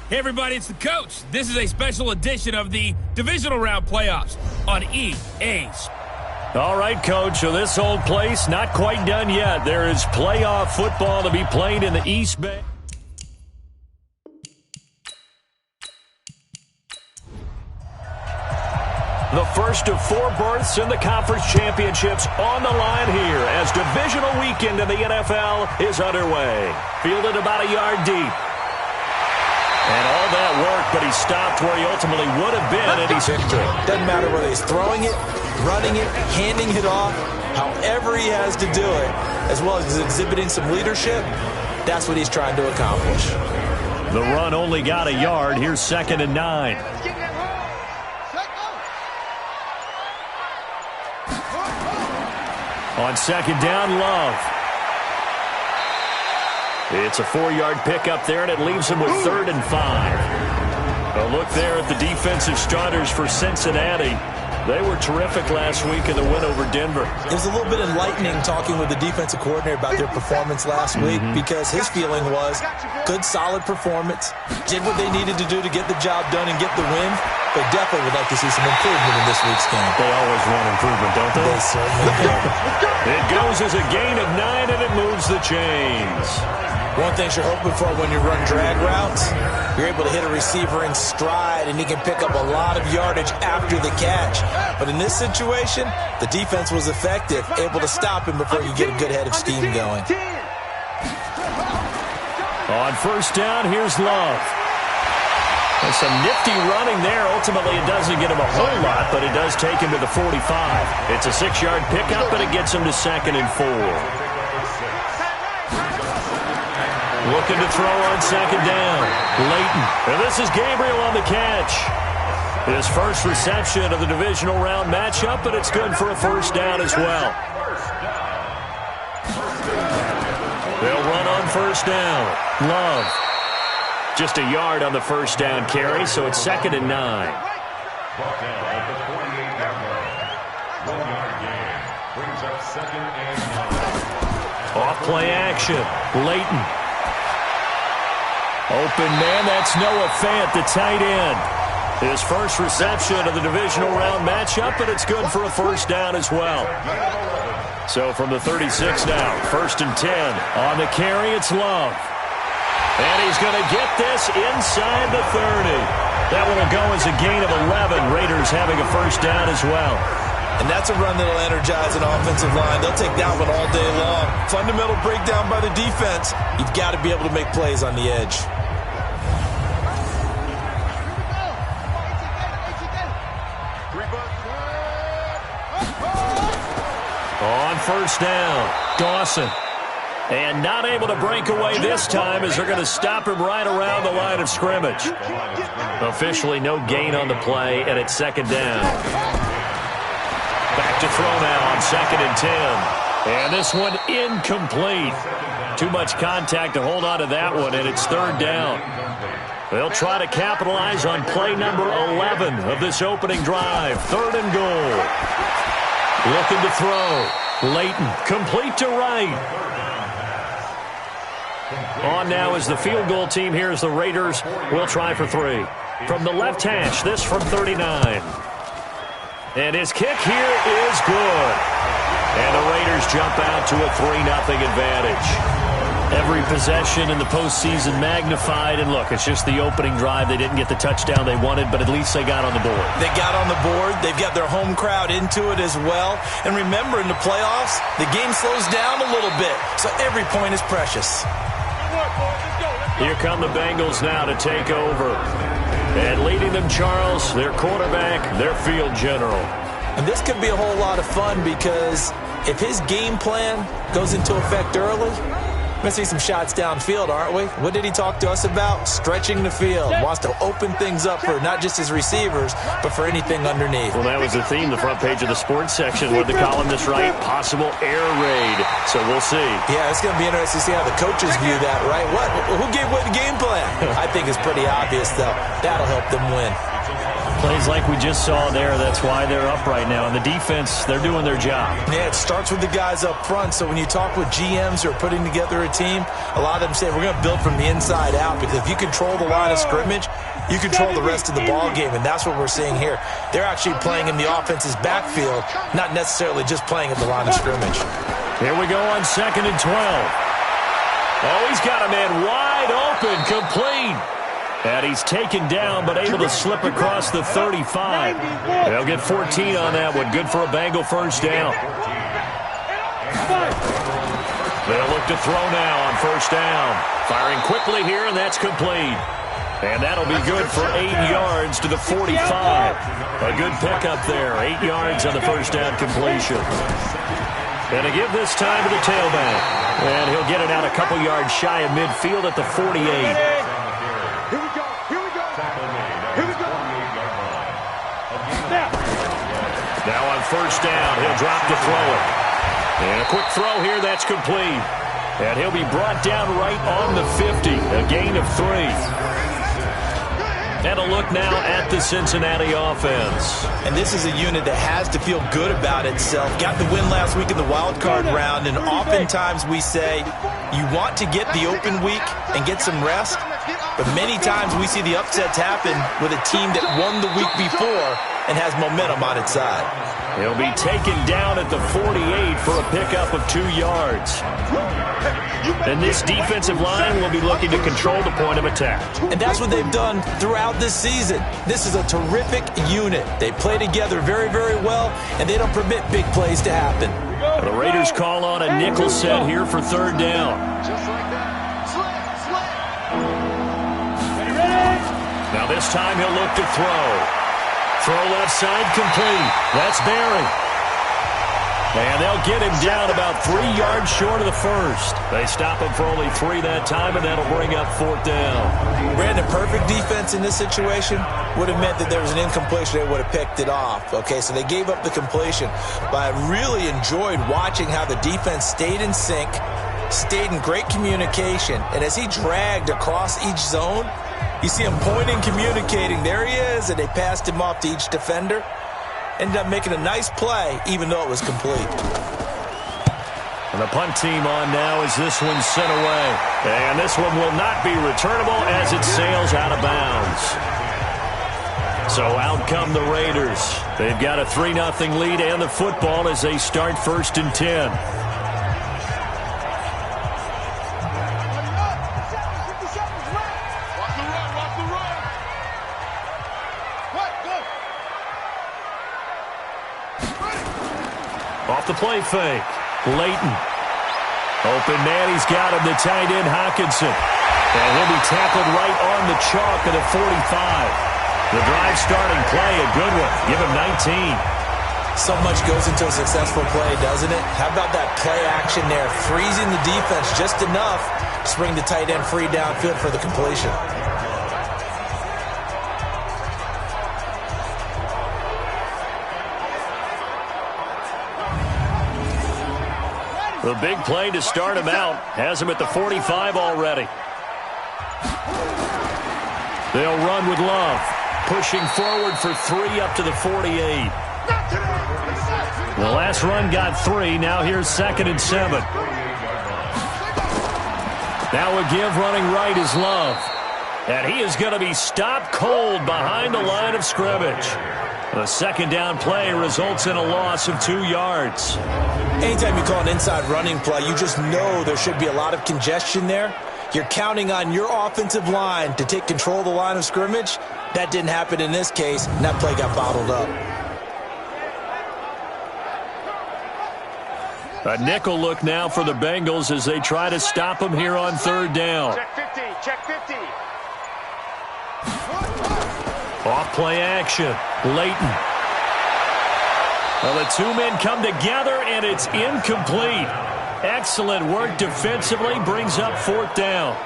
Hey everybody, it's the coach. This is a special edition of the divisional round playoffs on EA. All right, Coach, so this whole place not quite done yet. There is playoff football to be played in the East Bay. The first of 4 berths in the conference championships on the line here as divisional weekend in the NFL is underway. Fielded about a yard deep. And all that work, but he stopped where he ultimately would have been, and he's victory. Doesn't matter whether he's throwing it, running it, handing it off, however he has to do it, as well as exhibiting some leadership, that's what he's trying to accomplish. The run only got a yard. Here's 2nd and 9. On 2nd down, Love. It's a 4-yard pickup there, and it leaves him with 3rd and 5. A look there at the defensive starters for Cincinnati. They were terrific last week in the win over Denver. It was a little bit enlightening talking with the defensive coordinator about their performance last week because his feeling was good, solid performance, did what they needed to do to get the job done and get the win, but definitely would like to see some improvement in this week's game. They always want improvement, don't they? They certainly do. It goes as a gain of 9, and it moves the chains. One thing you're hoping for when you run drag routes, you're able to hit a receiver in stride, and he can pick up a lot of yardage after the catch. But in this situation, the defense was effective, able to stop him before you get a good head of steam going. On 1st down, here's Love. There's some nifty running there. Ultimately, it doesn't get him a whole lot, but it does take him to the 45. It's a 6-yard pickup, and it gets him to 2nd and 4. Looking to throw on 2nd down. Leighton. And this is Gabriel on the catch. His first reception of the divisional round matchup, but it's good for a 1st down as well. They'll run on 1st down. Love. Just a yard on the 1st down carry, so it's 2nd and 9. Off play action. Leighton. Open man, that's Noah Fant, the tight end. His first reception of the divisional round matchup, but it's good for a 1st down as well. So from the 36 now, 1st and 10. On the carry, it's Love. And he's going to get this inside the 30. That one will go as a gain of 11. Raiders having a 1st down as well. And that's a run that will energize an offensive line. They'll take that one all day long. Fundamental breakdown by the defense. You've got to be able to make plays on the edge. On 1st down, Dawson. And not able to break away this time as they're going to stop him right around the line of scrimmage. Officially no gain on the play, and it's 2nd down. Back to throw now on 2nd and 10. And this one incomplete. Too much contact to hold on to that one, and it's 3rd down. They'll try to capitalize on play number 11 of this opening drive. 3rd and goal. Looking to throw. Leighton, complete to right. On now is the field goal team here as the Raiders will try for 3. From the left hash, this from 39. And his kick here is good. And the Raiders jump out to a 3-0 advantage. Every possession in the postseason magnified. And look, it's just the opening drive. They didn't get the touchdown they wanted, but at least they got on the board. They got on the board. They've got their home crowd into it as well. And remember, in the playoffs, the game slows down a little bit. So every point is precious. Here come the Bengals now to take over. And leading them, Charles, their quarterback, their field general. And this could be a whole lot of fun because if his game plan goes into effect early, we're going to see some shots downfield, aren't we? What did he talk to us about? Stretching the field. Wants to open things up for not just his receivers, but for anything underneath. Well, that was the theme, the front page of the sports section with the columnist right, possible air raid. So we'll see. Yeah, it's going to be interesting to see how the coaches view that, right? Who gave away the game plan? I think it's pretty obvious, though. That'll help them win. Plays like we just saw there, that's why they're up right now. And the defense, they're doing their job. Yeah, it starts with the guys up front. So when you talk with GMs who are putting together a team, a lot of them say we're going to build from the inside out, because if you control the line of scrimmage, you control the rest of the ball game, and that's what we're seeing here. They're actually playing in the offense's backfield, not necessarily just playing at the line of scrimmage. Here we go on 2nd and 12. Oh, he's got a man wide open, complete. And he's taken down, but able to slip across the 35. They'll get 14 on that one. Good for a Bengal first down. They'll look to throw now on first down. Firing quickly here, and that's complete. And that'll be good for 8 yards to the 45. A good pickup there. 8 yards on the first down completion. And to give this time to the tailback. And he'll get it out a couple yards shy of midfield at the 48. Now on first down, he'll drop to throw it. And a quick throw here, that's complete. And he'll be brought down right on the 50, a gain of 3. And a look now at the Cincinnati offense. And this is a unit that has to feel good about itself. Got the win last week in the wild card round, and oftentimes we say you want to get the open week and get some rest, but many times we see the upsets happen with a team that won the week before and has momentum on its side. He'll be taken down at the 48 for a pickup of 2 yards. And this defensive line will be looking to control the point of attack. And that's what they've done throughout this season. This is a terrific unit. They play together very, very well, and they don't permit big plays to happen. The Raiders call on a nickel set here for 3rd down. Now this time he'll look to throw. Throw left side complete. That's Barry. And they'll get him down about 3 yards short of the first. They stop him for only 3 that time, and that'll bring up 4th down. Brandon, perfect defense in this situation would have meant that there was an incompletion. They would have picked it off. Okay, so they gave up the completion. But I really enjoyed watching how the defense stayed in sync, stayed in great communication, and as he dragged across each zone, you see him pointing, communicating. There he is, and they passed him off to each defender. Ended up making a nice play, even though it was complete. And the punt team on now as this one's sent away. And this one will not be returnable as it sails out of bounds. So out come the Raiders. They've got a 3-0 lead and the football as they start 1st and 10. Off the play fake. Leighton. Open man, he's got him, the tight end Hawkinson. And he'll be tackled right on the chalk at the 45. The drive starting play, a good one. Give him 19. So much goes into a successful play, doesn't it? How about that play action there? Freezing the defense just enough to bring the tight end free downfield for the completion. The big play to start him out has him at the 45 already. They'll run with Love, pushing forward for 3 up to the 48. The last run got 3. Now here's 2nd and 7. Now a give running right is Love. And he is going to be stopped cold behind the line of scrimmage. The 2nd down play results in a loss of 2 yards. Anytime you call an inside running play, you just know there should be a lot of congestion there. You're counting on your offensive line to take control of the line of scrimmage. That didn't happen in this case, and that play got bottled up. A nickel look now for the Bengals as they try to stop him here on 3rd down. Check 50, check 50. Off play action. Leighton. Well, the 2 men come together, and it's incomplete. Excellent work defensively, brings up 4th down.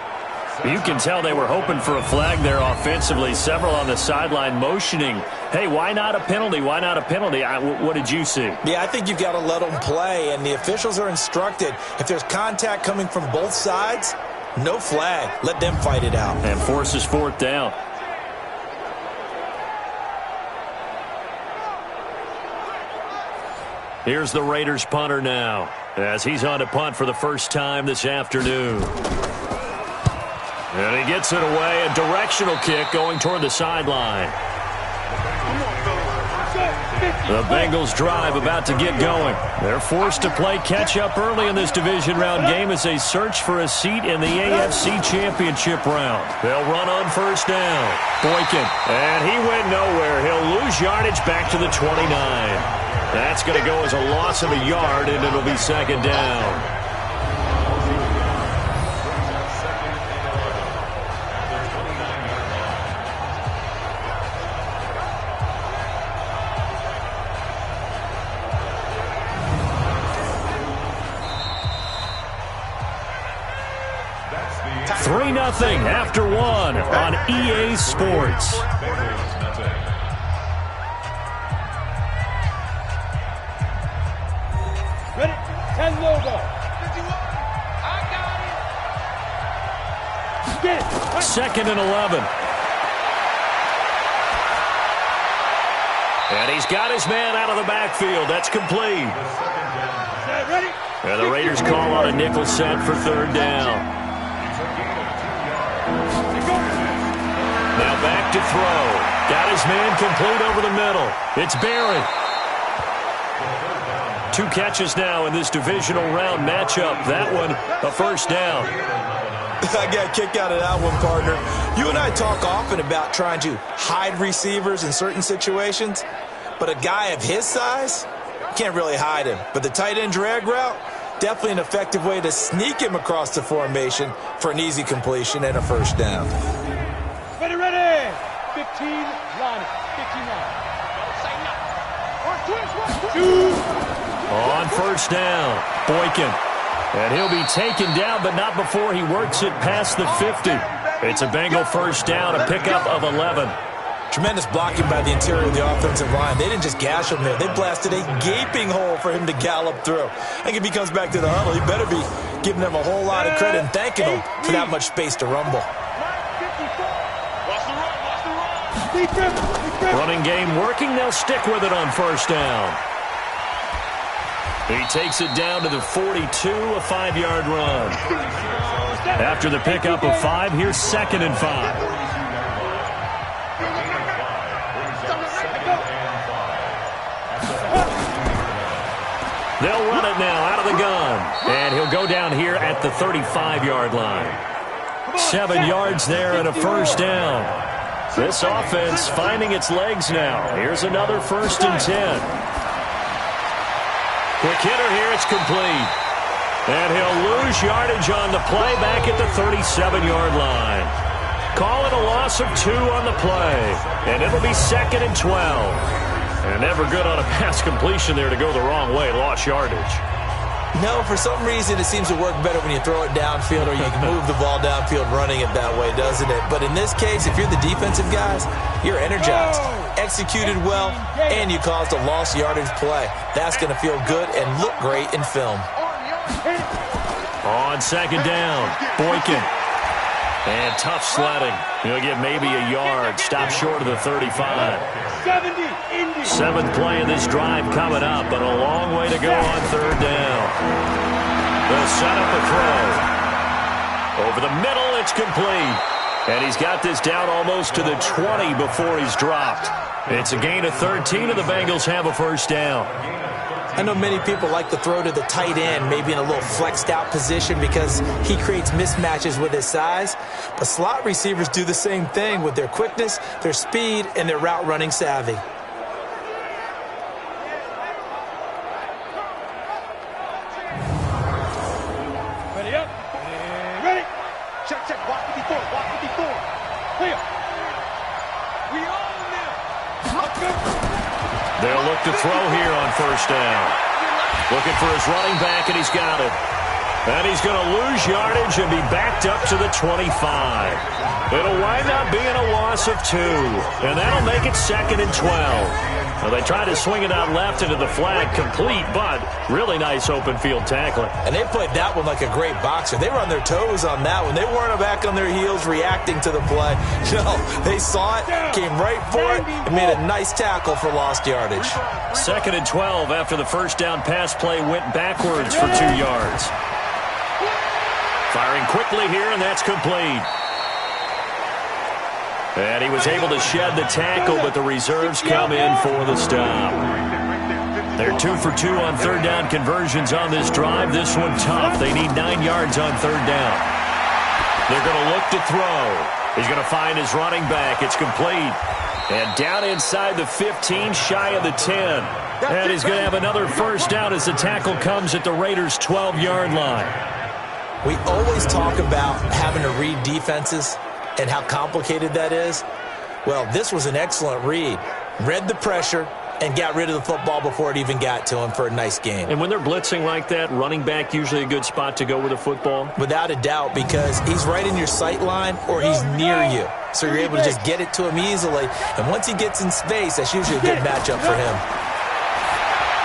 You can tell they were hoping for a flag there offensively. Several on the sideline motioning, hey, why not a penalty? Why not a penalty? What did you see? Yeah, I think you've got to let them play, and the officials are instructed, if there's contact coming from both sides, no flag. Let them fight it out. And forces 4th down. Here's the Raiders punter now, as he's on to punt for the first time this afternoon. And he gets it away, a directional kick going toward the sideline. The Bengals drive about to get going. They're forced to play catch-up early in this division round game as they search for a seat in the AFC Championship round. They'll run on first down. Boykin, and he went nowhere. He'll lose yardage back to the 29. That's going to go as a loss of a yard, and it'll be second down. Nothing after one on EA Sports. Ready? 10 logo. Get it. Second and 11. And he's got his man out of the backfield. That's complete. Ready? And the Raiders call on a nickel set for third down. Now back to throw. Got his man complete over the middle. It's Barry. 2 catches now in this divisional round matchup. That one, a first down. I got a kick out of that one, partner. You and I talk often about trying to hide receivers in certain situations, but a guy of his size, you can't really hide him. But the tight end drag route, definitely an effective way to sneak him across the formation for an easy completion and a first down. Ready, ready. 15, line. 15 line. On first down, Boykin. And he'll be taken down, but not before he works it past the 50. It's a Bengal first down, a pickup of 11. Tremendous blocking by the interior of the offensive line. They didn't just gash him there. They blasted a gaping hole for him to gallop through. I think if he comes back to the huddle, he better be giving them a whole lot of credit and thanking them for that much space to rumble. Running game working. They'll stick with it on first down. He takes it down to the 42, a 5-yard run. After the pickup of 5, here's 2nd and 5. They'll run it now out of the gun. And he'll go down here at the 35-yard line. 7 yards there and a first down. This offense finding its legs now. Here's another 1st and 10. Quick hitter here, it's complete. And he'll lose yardage on the play back at the 37-yard line. Call it a loss of 2 on the play. And it'll be 2nd and 12. And never good on a pass completion there to go the wrong way. Lost yardage. No, for some reason it seems to work better when you throw it downfield or you can move the ball downfield running it that way, doesn't it? But in this case, if you're the defensive guys, you're energized, executed well, and you caused a lost yardage play. That's going to feel good and look great in film. On 2nd down, Boykin. And tough sledding. He'll get maybe a yard. Stop short of the 35. 7th play of this drive coming up, but a long way to go on 3rd down. They'll set up a throw. Over the middle, it's complete. And he's got this down almost to the 20 before he's dropped. It's a gain of 13, and the Bengals have a first down. I know many people like to throw to the tight end, maybe in a little flexed out position because he creates mismatches with his size. But slot receivers do the same thing with their quickness, their speed, and their route running savvy. Ready up. Ready. Check, check. Walk 54. Walk 54. Clear. We own them. Let's go. They'll look to throw here on first down. Looking for his running back, and he's got it. And he's going to lose yardage and be backed up to the 25. It'll wind up being a loss of 2. And that'll make it 2nd and 12. Well, they try to swing it out left into the flat, complete, but really nice open field tackling. And they played that one like a great boxer. They were on their toes on that one. They weren't back on their heels reacting to the play. No, they saw it, came right for it, and made a nice tackle for lost yardage. 2nd and 12 after the first down pass play went backwards for 2 yards. Firing quickly here, and that's complete. And he was able to shed the tackle, but the reserves come in for the stop. They're 2 for 2 on third down conversions on this drive. This one tough. They need 9 yards on third down. They're going to look to throw. He's going to find his running back. It's complete. And down inside the 15, shy of the 10. And he's going to have another first down as the tackle comes at the Raiders' 12-yard line. We always talk about having to read defenses and how complicated that is. Well, this was an excellent read. Read the pressure and got rid of the football before it even got to him for a nice game. And when they're blitzing like that, running back usually a good spot to go with a football? Without a doubt, because he's right in your sight line or he's near you. So you're able to just get it to him easily. And once he gets in space, that's usually a good matchup for him.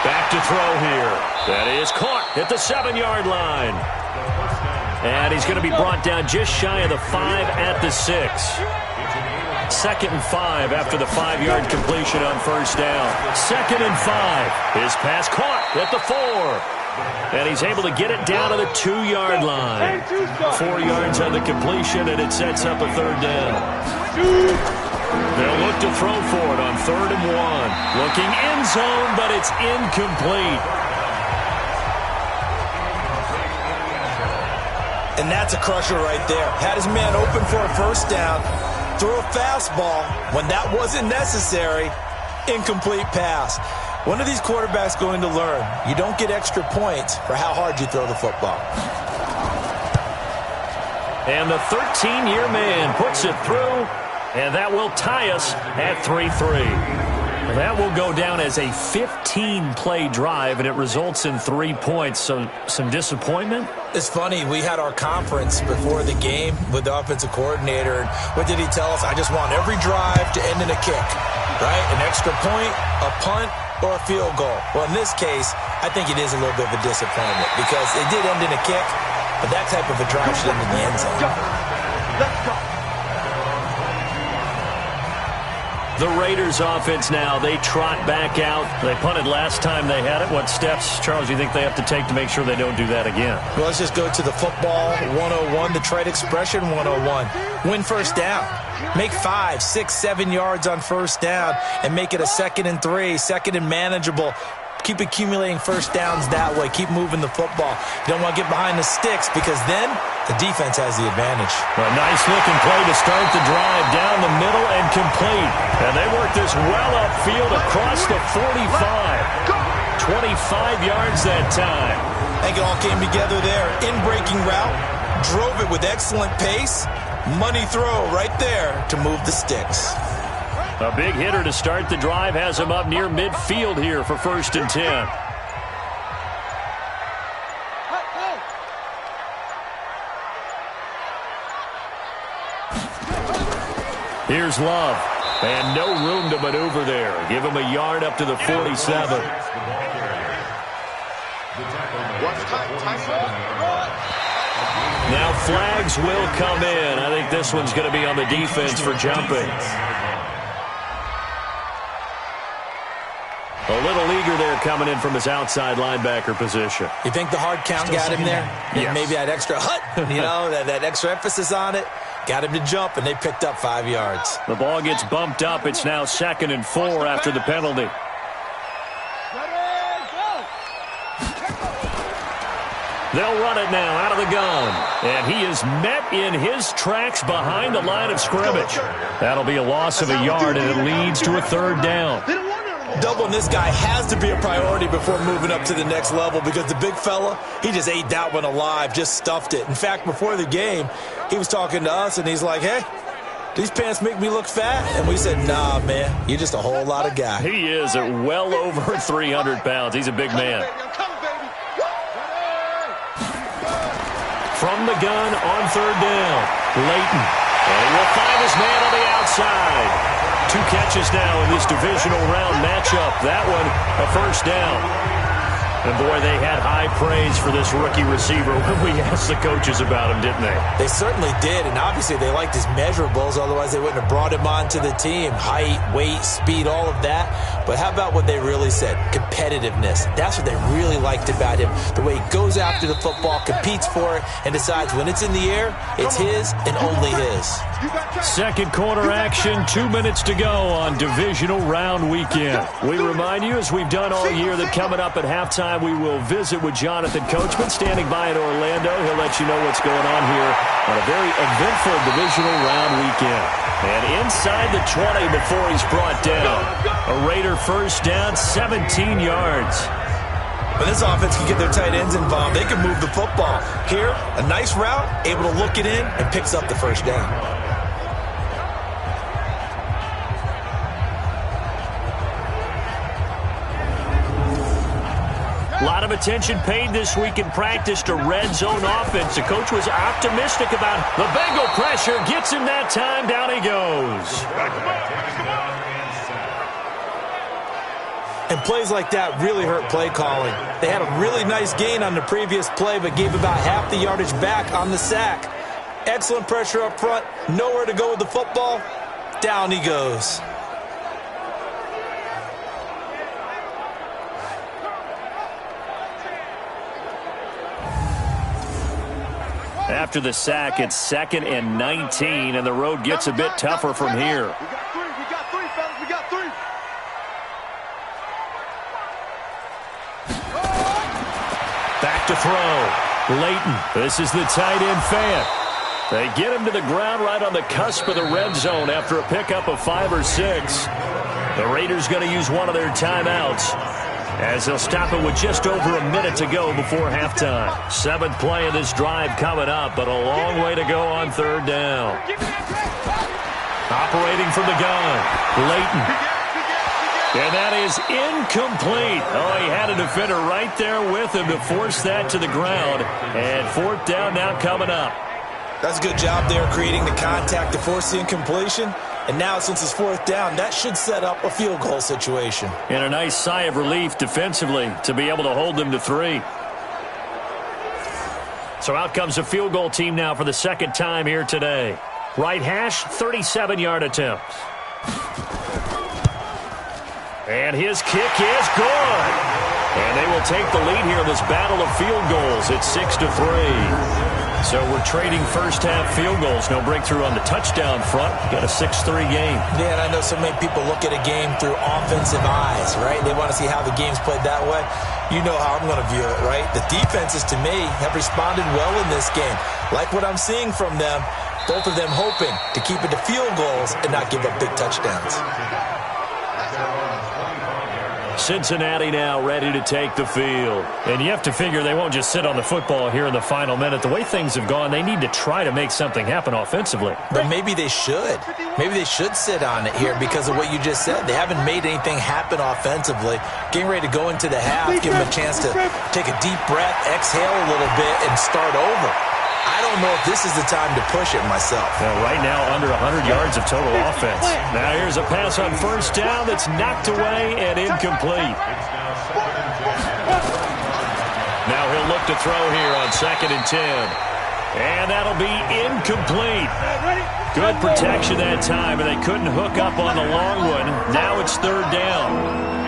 Back to throw here. That is caught at the 7-yard line. And he's going to be brought down just shy of the 5 at the 6. 2nd and 5 after the 5-yard completion on first down. 2nd and 5. His pass caught at the 4. And he's able to get it down to the 2-yard line. 4 yards on the completion, and it sets up a third down. They'll look to throw for it on 3rd and 1. Looking end zone, but it's incomplete. And that's a crusher right there. Had his man open for a first down, threw a fastball when that wasn't necessary, incomplete pass. One of these quarterbacks going to learn, you don't get extra points for how hard you throw the football. And the 13-year man puts it through, and that will tie us at 3-3. That will go down as a 15-play drive, and it results in 3 points. So some disappointment? It's funny. We had our conference before the game with the offensive coordinator. And what did he tell us? I just want every drive to end in a kick, right? An extra point, a punt, or a field goal. Well, in this case, I think it is a little bit of a disappointment because it did end in a kick, but that type of a drive should end in the end zone. Let's go. The Raiders offense now, they trot back out. They punted last time they had it. What steps, Charles, do you think they have to take to make sure they don't do that again? Well, let's just go to the football 101, the trade expression 101. Win first down. Make 5, 6, 7 yards on first down and make it a 2nd and 3, 2nd and manageable. Keep accumulating first downs that way. Keep moving the football. You don't want to get behind the sticks because then the defense has the advantage. A nice-looking play to start the drive down the middle and complete. And they work this well upfield across the 45. 25 yards that time. I think it all came together there. In-breaking route. Drove it with excellent pace. Money throw right there to move the sticks. A big hitter to start the drive has him up near midfield here for 1st and 10. Here's Love. And no room to maneuver there. Give him a yard up to the 47. Now flags will come in. I think this one's going to be on the defense for jumping. A little eager there coming in from his outside linebacker position. You think the hard count got him there? Yes. Maybe that extra that extra emphasis on it got him to jump, and they picked up 5 yards. The ball gets bumped up. It's now 2nd and 4 after the penalty. They'll run it now out of the gun. And he is met in his tracks behind the line of scrimmage. That'll be a loss of a yard, and it leads to a 3rd down. Doubling this guy has to be a priority before moving up to the next level because the big fella, he just ate that one alive, just stuffed it. In fact, before the game, he was talking to us, and he's like, hey, these pants make me look fat? And we said, nah, man, you're just a whole lot of guy. He is at well over 300 pounds. He's a big man. From the gun on 3rd down, Leighton. And he will find his man on the outside. 2 catches now in this divisional round matchup. That one, a first down. And, boy, they had high praise for this rookie receiver when we asked the coaches about him, didn't they? They certainly did, and obviously they liked his measurables. Otherwise, they wouldn't have brought him onto the team. Height, weight, speed, all of that. But how about what they really said? Competitiveness. That's what they really liked about him. The way he goes after the football, competes for it, and decides when it's in the air, it's his and only his. Second quarter action, 2 minutes to go on divisional round weekend. We remind you, as we've done all year, that coming up at halftime, we will visit with Jonathan Coachman standing by in Orlando. He'll let you know what's going on here on a very eventful divisional round weekend. And inside the 20 before he's brought down. A Raider first down, 17 yards. When this offense can get their tight ends involved, they can move the football. Here, a nice route, able to look it in, and picks up the first down. A lot of attention paid this week in practice to red zone offense. The coach was optimistic about the Bengal pressure. Gets him that time. Down he goes. And plays like that really hurt play calling. They had a really nice gain on the previous play, but gave about half the yardage back on the sack. Excellent pressure up front. Nowhere to go with the football. Down he goes. After the sack, it's 2nd and 19, and the road gets a bit tougher from here. We got three, fellas. We got three. Back to throw. Leighton. This is the tight end fan. They get him to the ground right on the cusp of the red zone after a pickup of 5 or 6. The Raiders going to use one of their timeouts, as they'll stop it with just over a minute to go before halftime. 7th play of this drive coming up, but a long way to go on 3rd down. Operating from the gun, Leighton. And that is incomplete. Oh, he had a defender right there with him to force that to the ground. And 4th down now coming up. That's a good job there creating the contact to force the incompletion. And now, since it's 4th down, that should set up a field goal situation. And a nice sigh of relief defensively to be able to hold them to 3. So out comes a field goal team now for the 2nd time here today. Right hash, 37-yard attempt. And his kick is good. And they will take the lead here in this battle of field goals. It's 6-3. So we're trading first-half field goals. No breakthrough on the touchdown front. Got a 6-3 game. Yeah, and I know so many people look at a game through offensive eyes, right? They want to see how the game's played that way. You know how I'm going to view it, right? The defenses, to me, have responded well in this game. Like what I'm seeing from them, both of them hoping to keep it to field goals and not give up big touchdowns. Cincinnati now ready to take the field. And you have to figure they won't just sit on the football here in the final minute. The way things have gone, they need to try to make something happen offensively. But maybe they should. Maybe they should sit on it here because of what you just said. They haven't made anything happen offensively. Getting ready to go into the half, give them a chance to take a deep breath, exhale a little bit, and start over. I don't know if this is the time to push it myself. Well, right now, under 100 yards of total offense. Now here's a pass on 1st down that's knocked away and incomplete. Now he'll look to throw here on 2nd and 10. And that'll be incomplete. Good protection that time, and they couldn't hook up on the long one. Now it's 3rd down.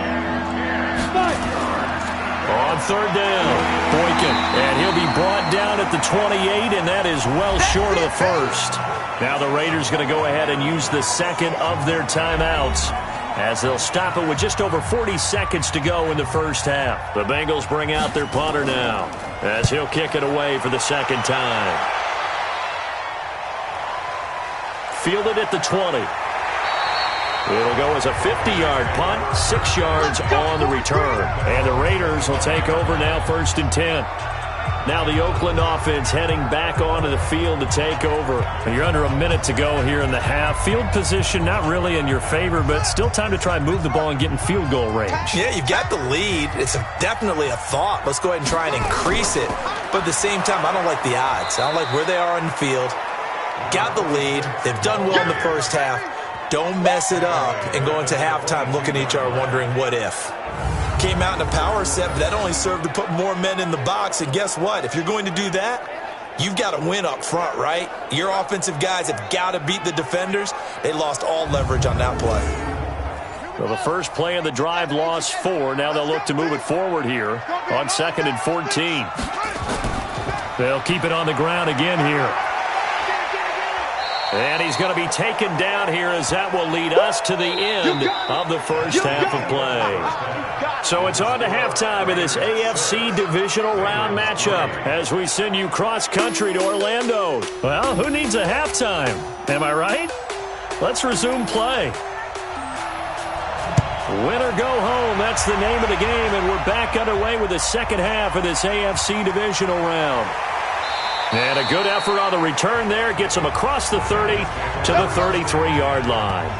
On 3rd down, Boykin, and he'll be brought down at the 28, and that is well short of the 1st. Now the Raiders going to go ahead and use the 2nd of their timeouts, as they'll stop it with just over 40 seconds to go in the 1st half. The Bengals bring out their punter now, as he'll kick it away for the 2nd time. Fielded at the 20. It'll go as a 50-yard punt, 6 yards on the return. And the Raiders will take over now 1st and 10. Now the Oakland offense heading back onto the field to take over. You're under a minute to go here in the half. Field position not really in your favor, but still time to try and move the ball and get in field goal range. Yeah, you've got the lead. It's definitely a thought. Let's go ahead and try and increase it. But at the same time, I don't like the odds. I don't like where they are on the field. Got the lead. They've done well in the 1st half. Don't mess it up and go into halftime looking at each other wondering what if. Came out in a power set, but that only served to put more men in the box. And guess what? If you're going to do that, you've got to win up front, right? Your offensive guys have got to beat the defenders. They lost all leverage on that play. Well, the first play of the drive lost 4. Now they'll look to move it forward here on 2nd and 14. They'll keep it on the ground again here. And he's going to be taken down here as that will lead us to the end of the first half of play. So it's on to halftime in this AFC divisional round matchup as we send you cross-country to Orlando. Well, who needs a halftime? Am I right? Let's resume play. Win or go home, that's the name of the game, and we're back underway with the second half of this AFC divisional round. And a good effort on the return there. Gets him across the 30 to the 33-yard line.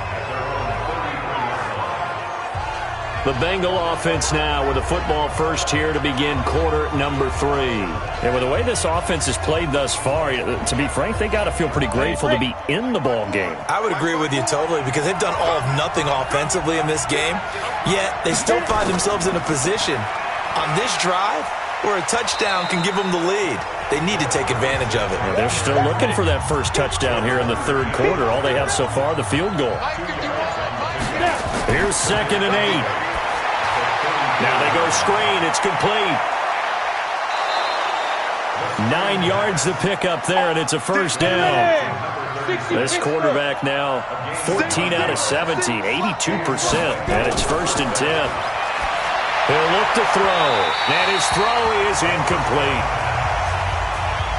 The Bengal offense now with a football first here to begin quarter number 3. And with the way this offense has played thus far, to be frank, they got to feel pretty grateful to be in the ball game. I would agree with you totally because they've done all of nothing offensively in this game, yet they still find themselves in a position on this drive where a touchdown can give them the lead. They need to take advantage of it. Yeah, they're still looking for that first touchdown here in the third quarter. All they have so far, the field goal. Here's 2nd and 8. Now they go screen. It's complete. 9 yards to pick up there, and it's a first down. This quarterback now 14 out of 17, 82%, and it's 1st and 10. He'll look to throw, and his throw is incomplete.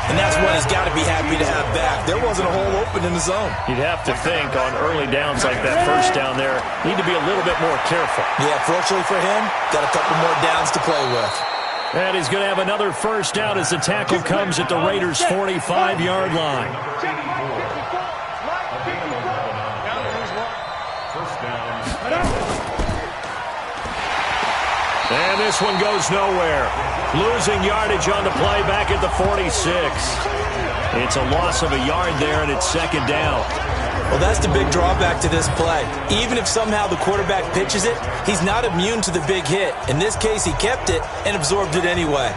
And that's what he's got to be happy to have back. There wasn't a hole open in the zone. You'd have to think on early downs like that first down there, need to be a little bit more careful. Yeah, fortunately for him, got a couple more downs to play with. And he's going to have another first down as the tackle comes at the Raiders' 45-yard line. And this one goes nowhere. Losing yardage on the play back at the 46. It's a loss of a yard there, and it's 2nd down. Well, that's the big drawback to this play. Even if somehow the quarterback pitches it, he's not immune to the big hit. In this case, he kept it and absorbed it anyway.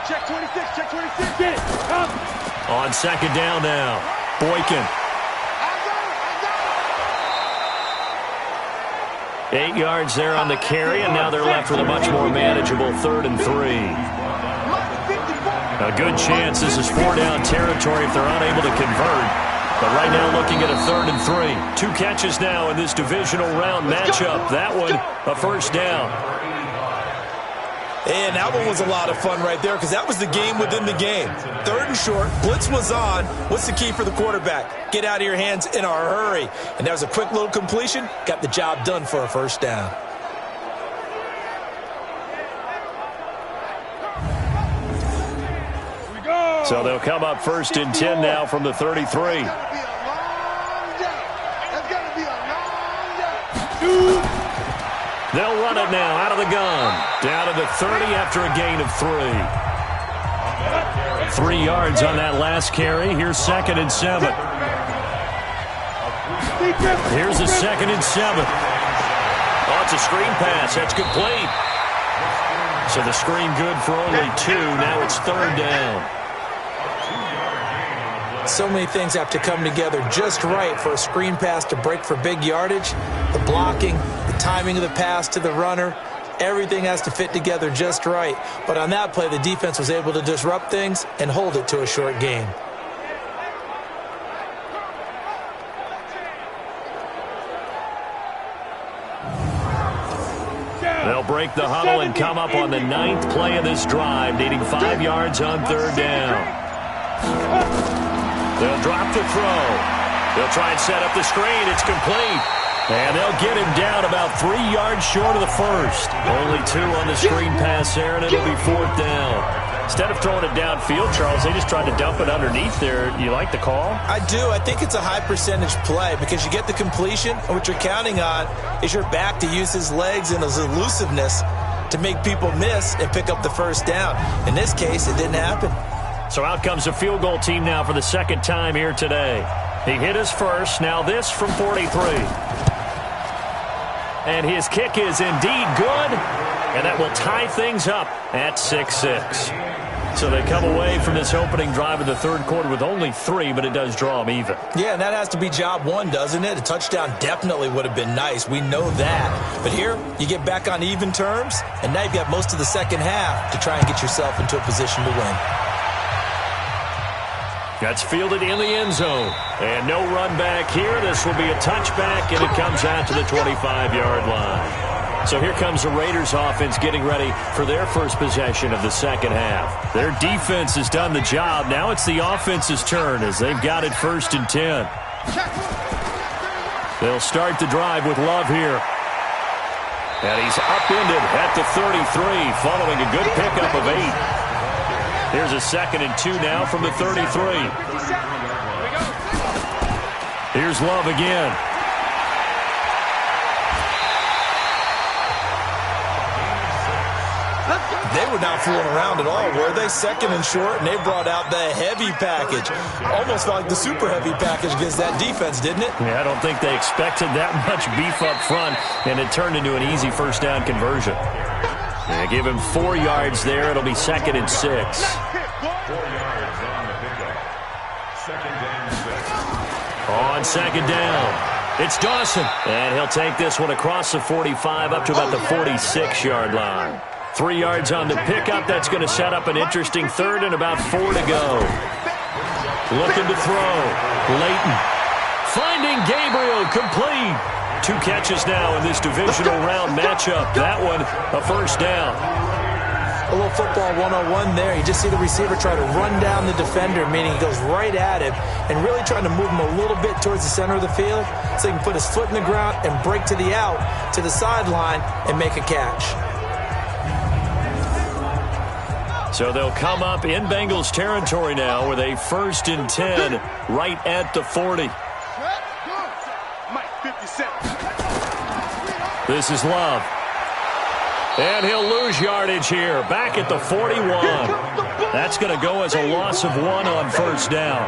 Check 26, check 26, get it, come. On 2nd down now, Boykin. 8 yards there on the carry, and now they're left with a much more manageable 3rd and 3. A good chance this is 4-down territory if they're unable to convert. But right now looking at a 3rd and 3. 2 catches now in this divisional round matchup. That one, a first down. And that one was a lot of fun right there because that was the game within the game. 3rd and short, blitz was on. What's the key for the quarterback? Get out of your hands in a hurry. And that was a quick little completion. Got the job done for a first down. So they'll come up 1st and 10 now from the 33. They'll run it now out of the gun. Down to the 30 after a gain of 3. 3 yards on that last carry. Here's 2nd and 7. Here's a 2nd and 7. Oh, it's a screen pass. That's complete. So the screen good for only 2. Now it's 3rd down. So many things have to come together just right for a screen pass to break for big yardage. The blocking, the timing of the pass to the runner, everything has to fit together just right. But on that play, the defense was able to disrupt things and hold it to a short gain. They'll break the huddle and come up on the 9th play of this drive, needing 5 yards on 3rd down. They'll drop the throw. They'll try and set up the screen. It's complete. And they'll get him down about 3 yards short of the first. Only 2 on the screen pass there, and it'll be 4th down. Instead of throwing it downfield, Charles, they just tried to dump it underneath there. You like the call? I do. I think it's a high percentage play because you get the completion, and what you're counting on is your back to use his legs and his elusiveness to make people miss and pick up the first down. In this case, it didn't happen. So out comes the field goal team now for the second time here today. He hit his first. Now this from 43. And his kick is indeed good. And that will tie things up at 6-6. So they come away from this opening drive of the third quarter with only 3, but it does draw them even. Yeah, and that has to be job one, doesn't it? A touchdown definitely would have been nice. We know that. But here, you get back on even terms, and now you've got most of the second half to try and get yourself into a position to win. That's fielded in the end zone. And no run back here. This will be a touchback, and it comes out to the 25-yard line. So here comes the Raiders offense getting ready for their first possession of the second half. Their defense has done the job. Now it's the offense's turn as they've got it 1st and 10. They'll start the drive with Love here. And he's upended at the 33 following a good pickup of 8. Here's a 2nd and 2 now from the 33. Here's Love again. They were not fooling around at all, were they? 2nd and short, and they brought out the heavy package. Almost like the super heavy package against that defense, didn't it? Yeah, I don't think they expected that much beef up front, and it turned into an easy first down conversion. They give him 4 yards there. It'll be 2nd and 6. 4 yards on the pickup. 2nd and 6. On 2nd down, it's Dawson. And he'll take this one across the 45 up to about the 46-yard line. 3 yards on the pickup. That's going to set up an interesting 3rd and about 4 to go. Looking to throw. Leighton. Finding Gabriel, complete. 2 catches now in this divisional round matchup. That one, a first down. A little football 101 there. You just see the receiver try to run down the defender, meaning he goes right at him and really trying to move him a little bit towards the center of the field so he can put his foot in the ground and break to the out, to the sideline, and make a catch. So they'll come up in Bengals territory now with a 1st and 10 right at the 40. This is Love. And he'll lose yardage here. Back at the 41. That's going to go as a loss of 1 on first down.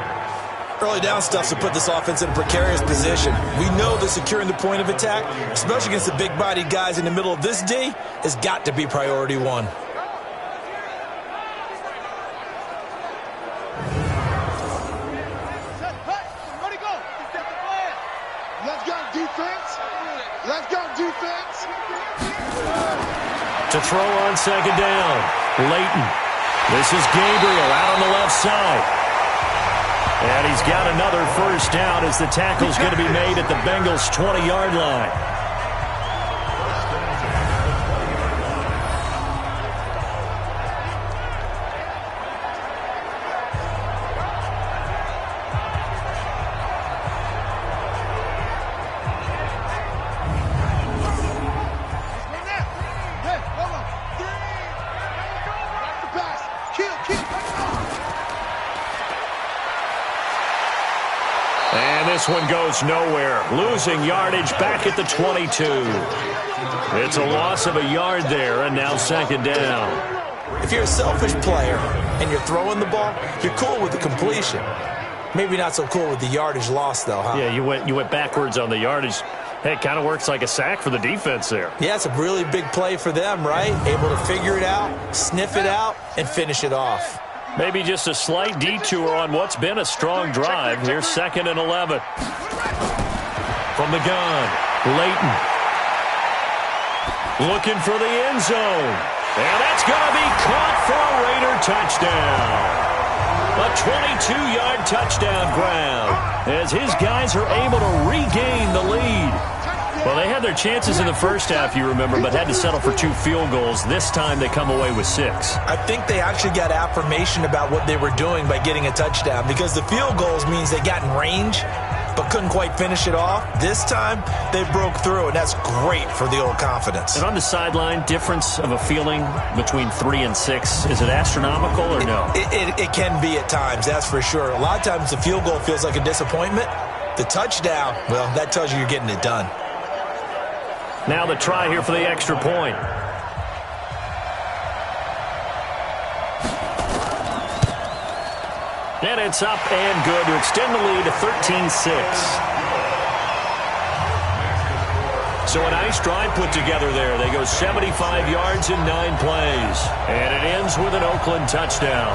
Early down stuff to put this offense in a precarious position. We know that securing the point of attack, especially against the big-bodied guys in the middle of this D, has got to be priority 1. To throw on 2nd down, Leighton. This is Gabriel out on the left side. And he's got another first down as the tackle's going to be made at the Bengals' 20-yard line. This one goes nowhere. Losing yardage back at the 22. It's a loss of a yard there, and now 2nd down. If you're a selfish player and you're throwing the ball, you're cool with the completion. Maybe not so cool with the yardage loss, though, huh? Yeah, you went backwards on the yardage. Hey, it kind of works like a sack for the defense there. Yeah, it's a really big play for them, right? Able to figure it out, sniff it out, and finish it off. Maybe just a slight detour on what's been a strong drive. Here's 2nd and 11. From the gun, Leighton. Looking for the end zone. And that's going to be caught for a Raider touchdown. A 22-yard touchdown grab as his guys are able to regain the lead. Well, they had their chances in the first half, you remember, but had to settle for 2 field goals. This time they come away with 6. I think they actually got affirmation about what they were doing by getting a touchdown because the field goals means they got in range but couldn't quite finish it off. This time, they broke through, and that's great for the old confidence. And on the sideline, difference of a feeling between 3 and 6, is it astronomical or no? It can be at times, that's for sure. A lot of times the field goal feels like a disappointment. The touchdown, well, that tells you you're getting it done. Now the try here for the extra point. And it's up and good to extend the lead to 13-6. So a nice drive put together there. They go 75 yards in 9 plays. And it ends with an Oakland touchdown.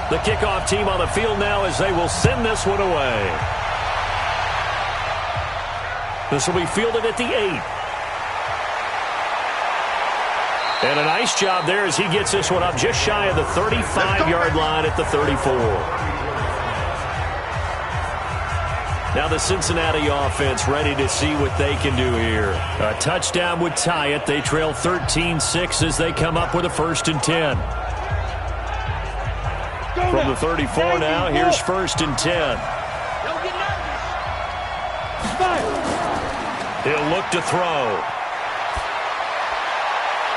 The kickoff team on the field now as they will send this one away. This will be fielded at the 8. And a nice job there as he gets this one up just shy of the 35-yard line at the 34. Now the Cincinnati offense ready to see what they can do here. A touchdown would tie it. They trail 13-6 as they come up with a 1st and 10. From the 34 now, here's 1st and 10. Don't get nervous. He'll look to throw.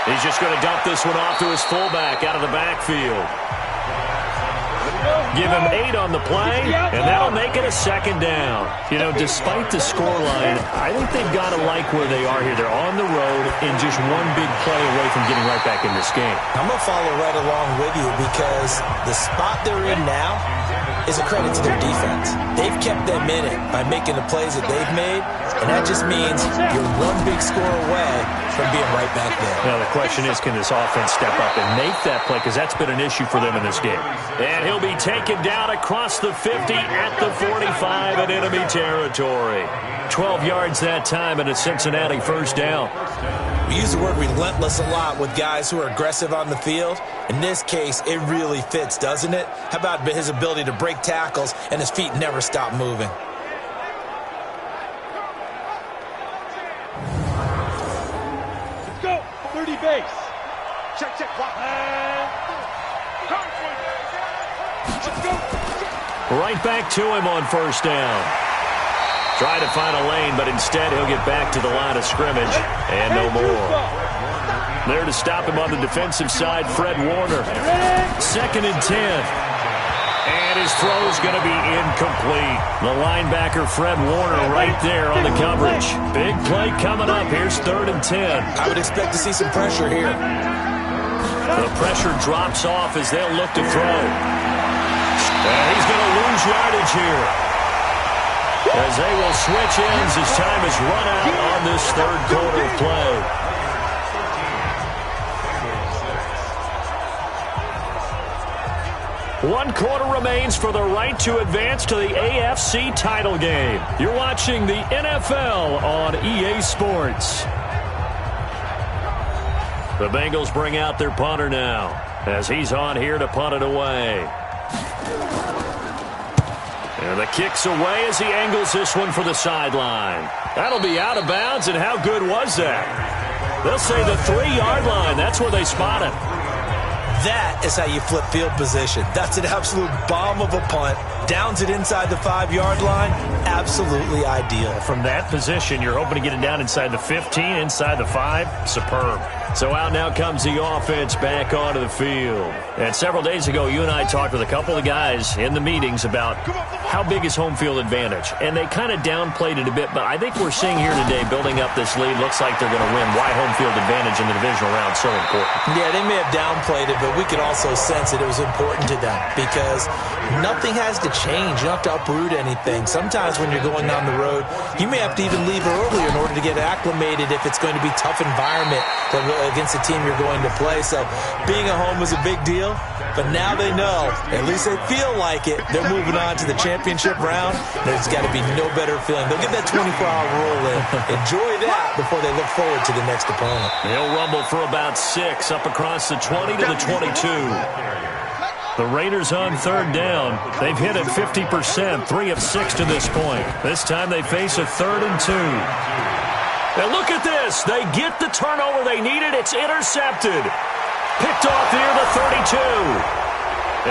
He's just going to dump this one off to his fullback out of the backfield. Give him 8 on the play, and that'll make it a 2nd down. You know, despite the scoreline, I think they've got to like where they are here. They're on the road and just one big play away from getting right back in this game. I'm going to follow right along with you because the spot they're in now is a credit to their defense. They've kept them in it by making the plays that they've made, and that just means you're one big score away from being right back there. Now, the question is, can this offense step up and make that play? Because that's been an issue for them in this game. And he'll be taken down across the 50 at the 45 in enemy territory. 12 yards that time and a Cincinnati 1st down. We use the word relentless a lot with guys who are aggressive on the field. In this case, it really fits, doesn't it? How about his ability to break tackles and his feet never stop moving? Let's go. 30 base. Check, check. Block. Let's go. Right back to him on 1st down. Try to find a lane, but instead he'll get back to the line of scrimmage and no more. There to stop him on the defensive side, Fred Warner. 2nd and 10. And his throw's going to be incomplete. The linebacker, Fred Warner, right there on the coverage. Big play coming up. Here's 3rd and 10. I would expect to see some pressure here. The pressure drops off as they'll look to throw. And he's going to lose yardage here, as they will switch ends as time is run out on this 3rd quarter of play. One quarter remains for the right to advance to the AFC title game. You're watching the NFL on EA Sports. The Bengals bring out their punter now, as he's on here to punt it away. And the kick's away as he angles this one for the sideline. That'll be out of bounds, and how good was that? They'll say the 3-yard line. That's where they spot it. That is how you flip field position. That's an absolute bomb of a punt. Downs it inside the 5-yard line. Absolutely ideal. From that position, you're hoping to get it down inside the 15, inside the 5. Superb. So out now comes the offense back onto the field. And several days ago, you and I talked with a couple of guys in the meetings about how big is home field advantage. And they kind of downplayed it a bit, but I think we're seeing here today, building up this lead, looks like they're going to win. Why home field advantage in the divisional round so important? Yeah, they may have downplayed it, but we could also sense it was important to them because nothing has to change. You don't have to uproot anything. Sometimes when you're going down the road, you may have to even leave earlier in order to get acclimated if it's going to be a tough environment against the team you're going to play. So being at home was a big deal, but now they know, at least they feel like it, they're moving on to the championship round. There's got to be no better feeling. They'll get that 24-hour rule in. Enjoy that before they look forward to the next opponent. He'll rumble for about 6 up across the 20 to the 22. The Raiders on 3rd down. They've hit it 50%, 3 of 6 to this point. This time they face a 3rd and 2. And look at this. They get the turnover they needed. It's intercepted. Picked off near the 32.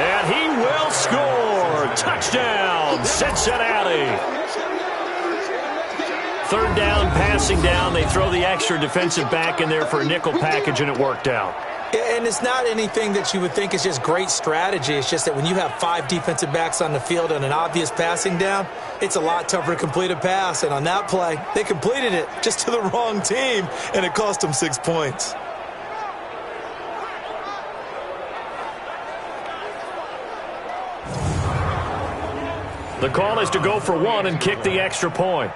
And he will score. Touchdown, Cincinnati. 3rd down, passing down. They throw the extra defensive back in there for a nickel package, and it worked out. Yeah, and it's not anything that you would think is just great strategy. It's just that when you have 5 defensive backs on the field and an obvious passing down, it's a lot tougher to complete a pass. And on that play, they completed it just to the wrong team, and it cost them 6 points. The call is to go for 1 and kick the extra point.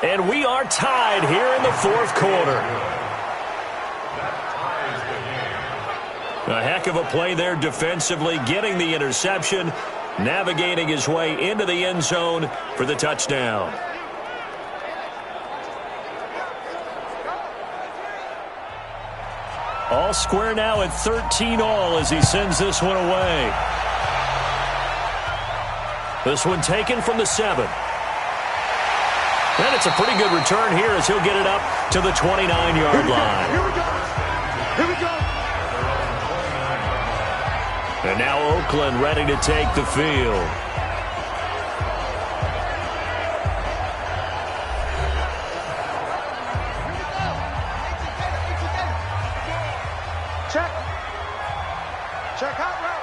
And we are tied here in the fourth quarter. A heck of a play there defensively, getting the interception, navigating his way into the end zone for the touchdown. All square now at 13-all as he sends this one away. This one taken from the 7. And it's a pretty good return here as he'll get it up to the 29-yard line. Here we go. Here we go. And now Oakland ready to take the field. Check. Check out route.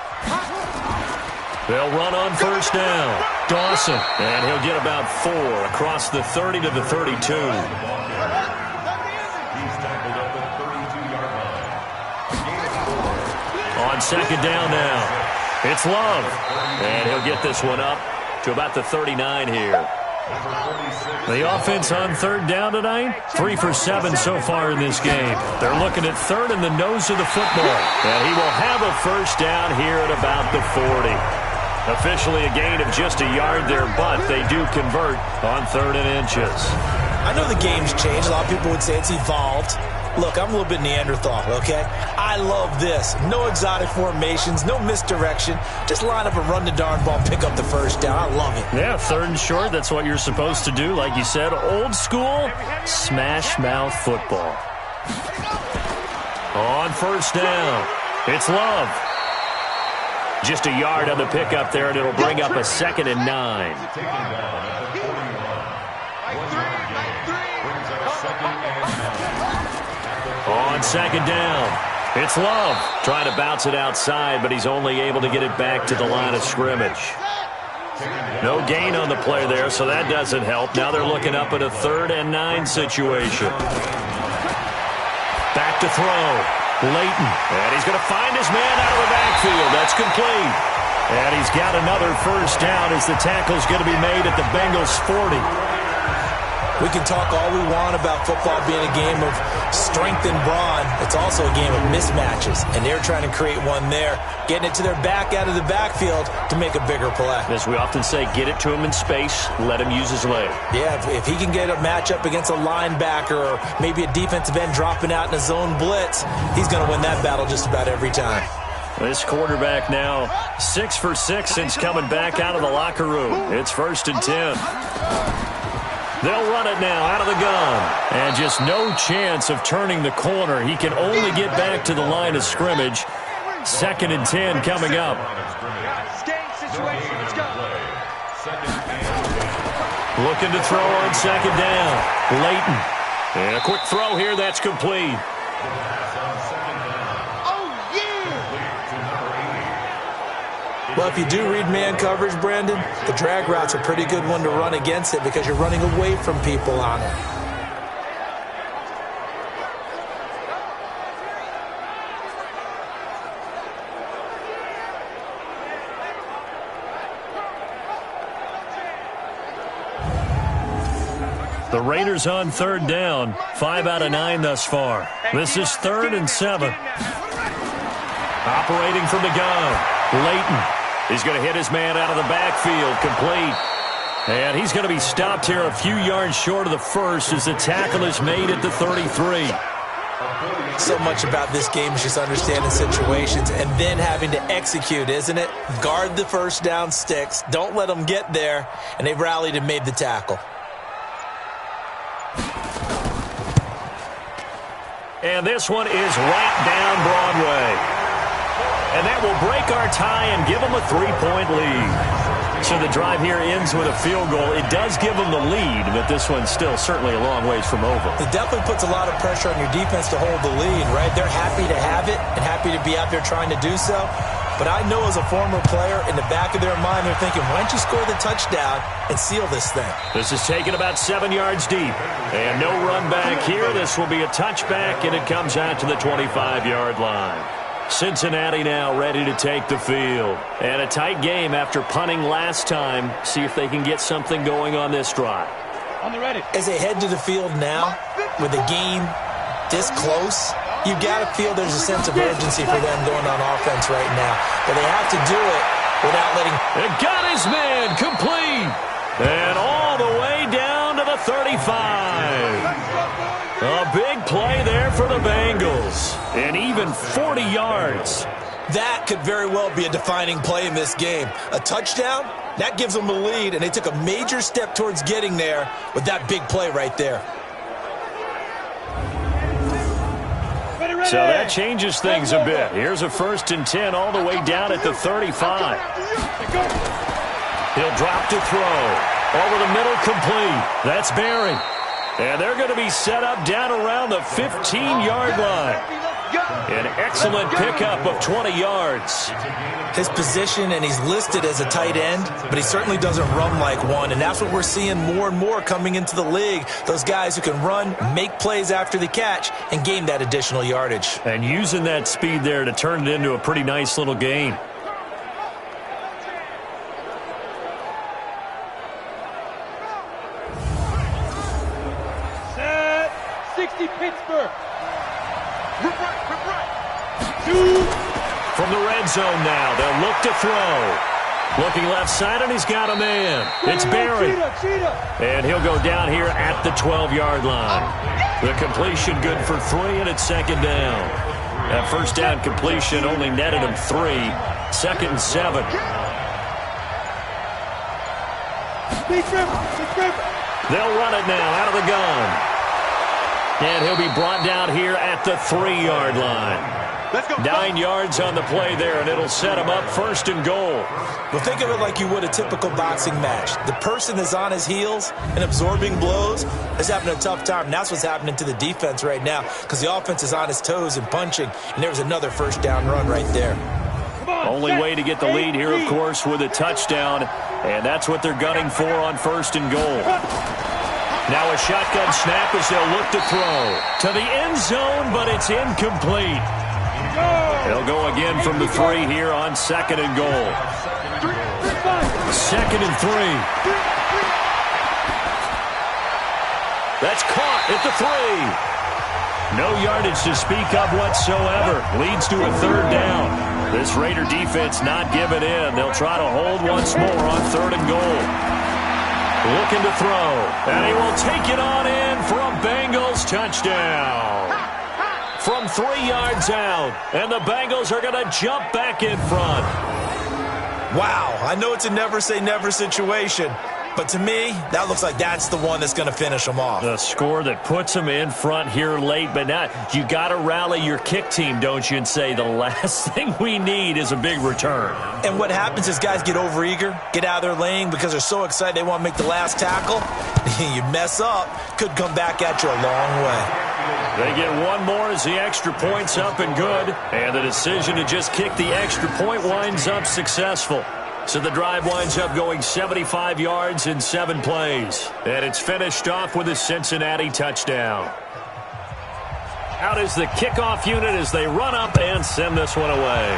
They'll run on first down. Dawson, and he'll get about 4 across the 30 to the 32. He's tackled at the 32-yard line. On second down now, it's Love. And he'll get this one up to about the 39 here. The offense on third down tonight, 3 for 7 so far in this game. They're looking at third in the nose of the football. And he will have a first down here at about the 40. Officially a gain of just a yard there, but they do convert on 3rd and inches. I know the game's changed. A lot of people would say it's evolved. Look, I'm a little bit Neanderthal, okay? I love this. No exotic formations, no misdirection. Just line up and run the darn ball and pick up the first down. I love it. Yeah, 3rd and short, that's what you're supposed to do. Like you said, old school, smash mouth football. On first down, it's Love. Just a yard on the pickup there, and it'll bring up a 2nd and 9. On second down, it's Love. Trying to bounce it outside, but he's only able to get it back to the line of scrimmage. No gain on the play there, so that doesn't help. Now they're looking up at a 3rd and 9 situation. Back to throw. Leighton, and he's going to find his man out of the backfield. That's complete. And he's got another first down as the tackle's going to be made at the Bengals' 40. We can talk all we want about football being a game of strength and brawn. It's also a game of mismatches, and they're trying to create one there, getting it to their back out of the backfield to make a bigger play. As we often say, get it to him in space, let him use his leg. Yeah, if he can get a matchup against a linebacker or maybe a defensive end dropping out in a zone blitz, he's going to win that battle just about every time. This quarterback now 6 for 6 since coming back out of the locker room. It's 1st and 10. They'll run it now out of the gun. And just no chance of turning the corner. He can only get back to the line of scrimmage. 2nd and 10 coming up. Game situation. Let's go. Looking to throw on second down. Leighton. And a quick throw here. That's complete. Well, if you do read man coverage, Brandon, the drag route's a pretty good one to run against it because you're running away from people on it. The Raiders on 3rd down. 5 out of 9 thus far. This is 3rd and 7. Operating from the gun. Leighton. He's going to hit his man out of the backfield. Complete. And he's going to be stopped here a few yards short of the first as the tackle is made at the 33. So much about this game is just understanding situations and then having to execute, isn't it? Guard the first down sticks. Don't let them get there. And they've rallied and made the tackle. And this one is right down Broadway. And that will break our tie and give them a 3-point lead. So the drive here ends with a field goal. It does give them the lead, but this one's still certainly a long ways from over. It definitely puts a lot of pressure on your defense to hold the lead, right? They're happy to have it and happy to be out there trying to do so. But I know as a former player, in the back of their mind, they're thinking, why don't you score the touchdown and seal this thing? This is taken about 7 yards deep. And no run back here. This will be a touchback, and it comes out to the 25-yard line. Cincinnati now ready to take the field. And a tight game after punting last time. See if they can get something going on this drive. On the ready. As they head to the field now, with the game this close, you've got to feel there's a sense of urgency for them going on offense right now. But they have to do it without letting... It got his man complete. And all the way down to the 35. A big play there for the Bengals. And even 40 yards. That could very well be a defining play in this game. A touchdown, that gives them a lead, and they took a major step towards getting there with that big play right there. So that changes things a bit. Here's a 1st and 10 all the way down at the 35. He'll drop to throw. Over the middle, complete. That's Barry. And they're going to be set up down around the 15-yard line. An excellent pickup of 20 yards. His position, and he's listed as a tight end, but he certainly doesn't run like one, and that's what we're seeing more and more coming into the league. Those guys who can run, make plays after the catch, and gain that additional yardage. And using that speed there to turn it into a pretty nice little gain. Set. 60 Pittsburgh. Rip right. From the red zone now, they'll look to throw. Looking left side, and he's got a man. It's Barry. And he'll go down here at the 12-yard line. The completion good for 3, and it's 2nd down. That 1st down completion only netted him 3. 2nd and 7. They'll run it now out of the gun. And he'll be brought down here at the 3-yard line. 9 yards on the play there, and it'll set him up 1st and goal. Well, think of it like you would a typical boxing match. The person that's on his heels and absorbing blows is having a tough time. And that's what's happening to the defense right now, because the offense is on his toes and punching, and there was another 1st down run right there. Only way to get the lead here, of course, with a touchdown, and that's what they're gunning for on 1st and goal. Now a shotgun snap as they'll look to throw to the end zone, but it's incomplete. They'll go again from the 3 here on 2nd and goal. 2nd and 3. That's caught at the 3. No yardage to speak of whatsoever. Leads to a 3rd down. This Raider defense not giving in. They'll try to hold once more on 3rd and goal. Looking to throw. And he will take it on in for a Bengals touchdown. From 3 yards out. And the Bengals are going to jump back in front. Wow, I know it's a never-say-never situation, but to me, that looks like that's the one that's going to finish them off. The score that puts them in front here late, but now you got to rally your kick team, don't you, and say the last thing we need is a big return. And what happens is guys get overeager, get out of their lane because they're so excited they want to make the last tackle. You mess up, could come back at you a long way. They get one more as the extra point's up and good. And the decision to just kick the extra point winds up successful. So the drive winds up going 75 yards in 7 plays. And it's finished off with a Cincinnati touchdown. Out is the kickoff unit as they run up and send this one away.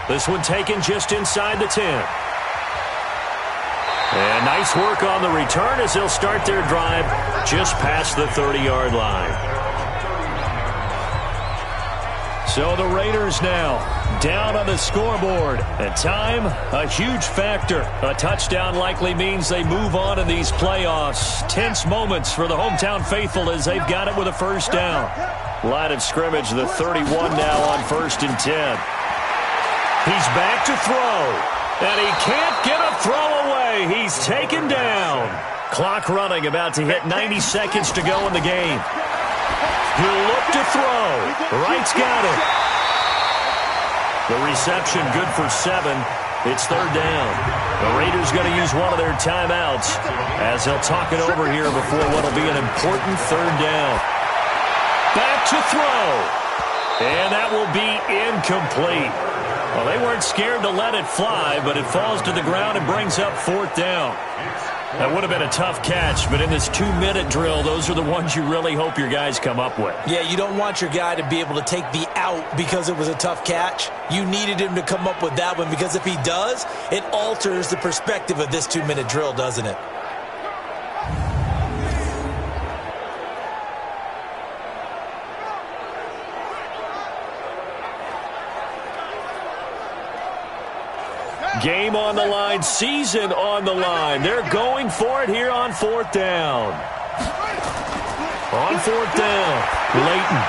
This one taken just inside the 10. And nice work on the return as they'll start their drive just past the 30-yard line. So the Raiders now down on the scoreboard. And time, a huge factor. A touchdown likely means they move on in these playoffs. Tense moments for the hometown faithful as they've got it with a 1st down. Line of scrimmage, the 31 now on 1st and 10. He's back to throw. And he can't get a throw away. He's taken down. Clock running, about to hit 90 seconds to go in the game. He'll look to throw. Wright's got it. The reception good for 7. It's third down. The Raiders going to use one of their timeouts as they'll talk it over here before what will be an important third down. Back to throw. And that will be incomplete. Well, they weren't scared to let it fly, but it falls to the ground and brings up fourth down. That would have been a tough catch, but in this 2-minute drill, those are the ones you really hope your guys come up with. Yeah, you don't want your guy to be able to take the out because it was a tough catch. You needed him to come up with that one because if he does, it alters the perspective of this 2-minute drill, doesn't it? Game on the line, season on the line. They're going for it here on fourth down. On fourth down, Leighton.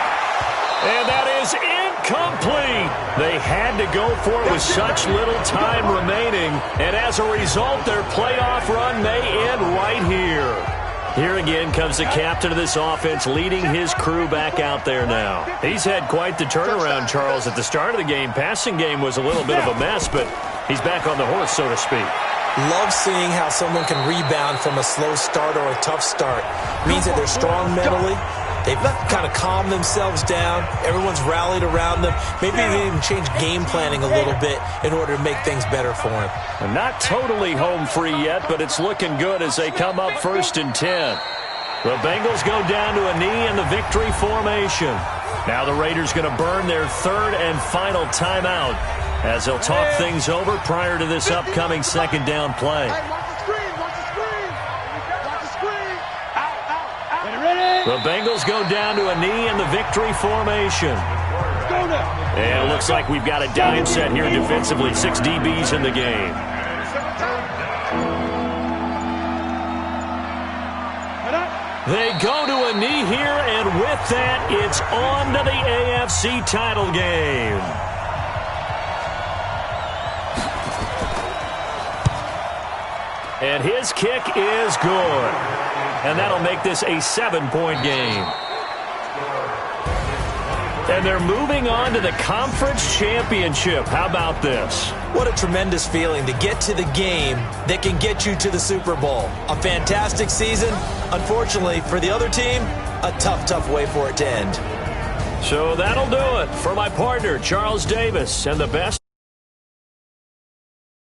And that is incomplete. They had to go for it with such little time remaining. And as a result, their playoff run may end right here. Here again comes the captain of this offense leading his crew back out there now. He's had quite the turnaround, Charles. At the start of the game, passing game was a little bit of a mess, but he's back on the horse, so to speak. Love seeing how someone can rebound from a slow start or a tough start. Means that they're strong mentally. They've kind of calmed themselves down. Everyone's rallied around them. Maybe they even change game planning a little bit in order to make things better for them. And not totally home free yet, but it's looking good as they come up 1st and 10. The Bengals go down to a knee in the victory formation. Now the Raiders going to burn their third and final timeout as they'll talk things over prior to this upcoming second down play. The Bengals go down to a knee in the victory formation. And it looks like we've got a dime set here defensively. 6 DBs in the game. They go to a knee here, and with that, it's on to the AFC title game. And his kick is good. And that'll make this a 7-point game. And they're moving on to the conference championship. How about this? What a tremendous feeling to get to the game that can get you to the Super Bowl. A fantastic season. Unfortunately, for the other team, a tough, tough way for it to end. So that'll do it for my partner, Charles Davis, and the best.